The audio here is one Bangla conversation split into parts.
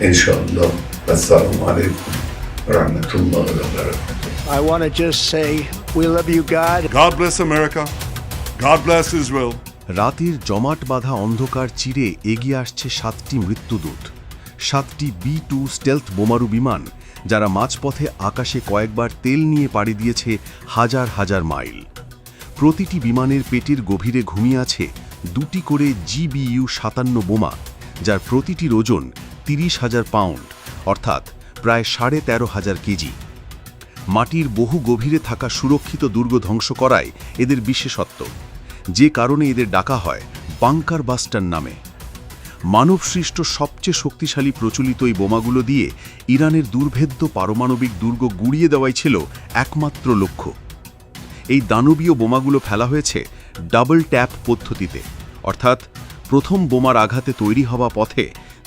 Inshallah. Assalamu alaikum wa rahmatullahi wa barakatuh. I want to just say, we love you, God. God bless America. God bless Israel. রাতের জমাট বাঁধা অন্ধকার চিরে এগিয়ে আসছে 7টি মৃত্যুদূত, 7টি B-2 স্টেলথ বোমারু বিমান, যারা মাঝপথে আকাশে কয়েকবার তেল নিয়ে পাড়ি দিয়েছে হাজার হাজার মাইল। প্রতিটি বিমানের পেটের গভীরে ঘুমিয়ে আছে 2টি করে GBU-57 বোমা, যার প্রতিটির ওজন 30,000 পাউন্ড, অর্থাৎ প্রায় 13,500 কেজি। মাটির বহু গভীরে থাকা সুরক্ষিত দুর্গ ধ্বংস করায় এদের বিশেষত্ব, যে কারণে এদের ডাকা হয় বাংকার বাস্টার নামে। মানবসৃষ্ট সবচেয়ে শক্তিশালী প্রচলিত এই বোমাগুলো দিয়ে ইরানের দুর্ভেদ্য পারমাণবিক দুর্গ গুড়িয়ে দেওয়াই ছিল একমাত্র লক্ষ্য। এই দানবীয় বোমাগুলো ফেলা হয়েছে ডাবল ট্যাপ পদ্ধতিতে, অর্থাৎ প্রথম বোমার আঘাতে তৈরি হওয়া পথে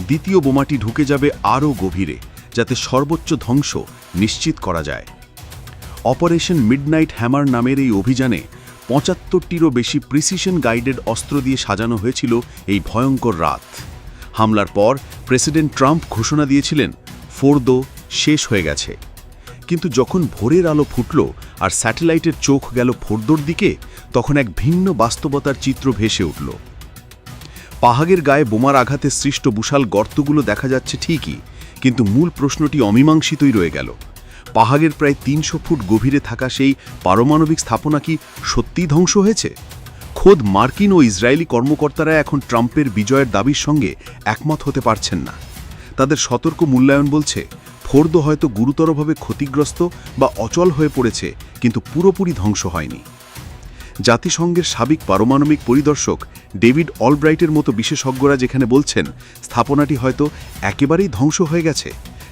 দ্বিতীয় বোমাটি ঢুকে যাবে আরও গভীরে, যাতে সর্বোচ্চ ধ্বংস নিশ্চিত করা যায়। অপারেশন মিডনাইট হ্যামার নামের এই অভিযানে 75টিরও বেশি প্রিসিশন গাইডেড অস্ত্র দিয়ে সাজানো হয়েছিল এই ভয়ঙ্কর রাত। হামলার পর প্রেসিডেন্ট ট্রাম্প ঘোষণা দিয়েছিলেন ফোর্দো শেষ হয়ে গেছে। কিন্তু যখন ভোরের আলো ফুটল আর স্যাটেলাইটের চোখ গেল ফোর্দোর দিকে, তখন এক ভিন্ন বাস্তবতার চিত্র ভেসে উঠল। পাহাড়ের গায়ে বোমার আঘাতে সৃষ্ট বিশাল গর্তগুলো দেখা যাচ্ছে ঠিকই, কিন্তু মূল প্রশ্নটি অমীমাংসিতই রয়ে গেল। পাহাড়ের প্রায় 300 ফুট গভীরে থাকা সেই পারমাণবিক স্থাপনা কি সত্যিই ধ্বংস হয়েছে? খোদ মার্কিন ও ইসরায়েলি কর্মকর্তারা এখন ট্রাম্পের বিজয়ের দাবির সঙ্গে একমত হতে পারছেন না। তাদের সতর্ক মূল্যায়ন বলছে ফোর্দো হয়তো গুরুতরভাবে ক্ষতিগ্রস্ত বা অচল হয়ে পড়েছে, কিন্তু পুরোপুরি ধ্বংস হয়নি। জাতিসংঘের সাবেক পারমাণবিক পরিদর্শক ডেভিড অলব্রাইটের মতো বিশেষজ্ঞরা যেখানে বলছেন স্থাপনাটি হয়তো একেবারেই ধ্বংস হয়ে গেছে,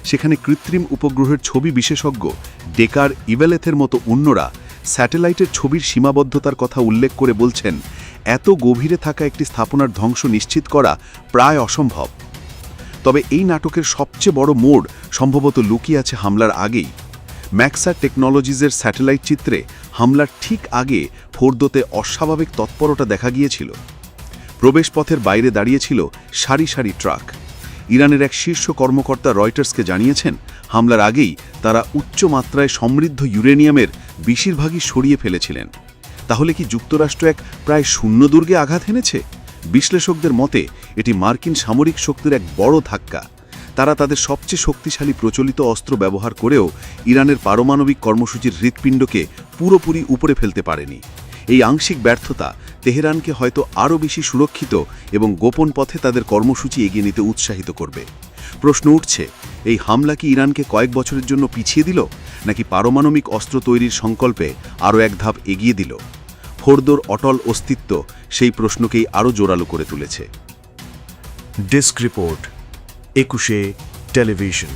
সেখানে কৃত্রিম উপগ্রহের ছবি বিশেষজ্ঞ ডেকার ইভেলেথের মতো অন্যরা স্যাটেলাইটের ছবির সীমাবদ্ধতার কথা উল্লেখ করে বলছেন এত গভীরে থাকা একটি স্থাপনার ধ্বংস নিশ্চিত করা প্রায় অসম্ভব। তবে এই নাটকের সবচেয়ে বড় মোড় সম্ভবত লুকিয়ে আছে হামলার আগেই। ম্যাক্সা টেকনোলজিসের স্যাটেলাইট চিত্রে হামলার ঠিক আগে ফোর্দোতে অস্বাভাবিক তৎপরতা দেখা গিয়েছিল। প্রবেশপথের বাইরে দাঁড়িয়েছিল সারি সারি ট্রাক। ইরানের এক শীর্ষ কর্মকর্তা রয়টার্সকে জানিয়েছেন হামলার আগেই তারা উচ্চ মাত্রায় সমৃদ্ধ ইউরেনিয়ামের বেশিরভাগই সরিয়ে ফেলেছিলেন। তাহলে কি যুক্তরাষ্ট্র এক প্রায় শূন্য দুর্গে আঘাত এনেছে? বিশ্লেষকদের মতে এটি মার্কিন সামরিক শক্তির এক বড় ধাক্কা। তারা তাদের সবচেয়ে শক্তিশালী প্রচলিত অস্ত্র ব্যবহার করেও ইরানের পারমাণবিক কর্মসূচির হৃৎপিণ্ডকে পুরোপুরি উপরে ফেলতে পারেনি। এই আংশিক ব্যর্থতা তেহরানকে হয়তো আরও বেশি সুরক্ষিত এবং গোপন পথে তাদের কর্মসূচি এগিয়ে নিতে উৎসাহিত করবে। প্রশ্ন উঠছে, এই হামলা কি ইরানকে কয়েক বছরের জন্য পিছিয়ে দিল, নাকি পারমাণবিক অস্ত্র তৈরির সংকল্পে আরও এক ধাপ এগিয়ে দিল? ফোর্দোর অটল অস্তিত্ব সেই প্রশ্নকেই আরও জোরালো করে তুলেছে। Desk report, 21 television.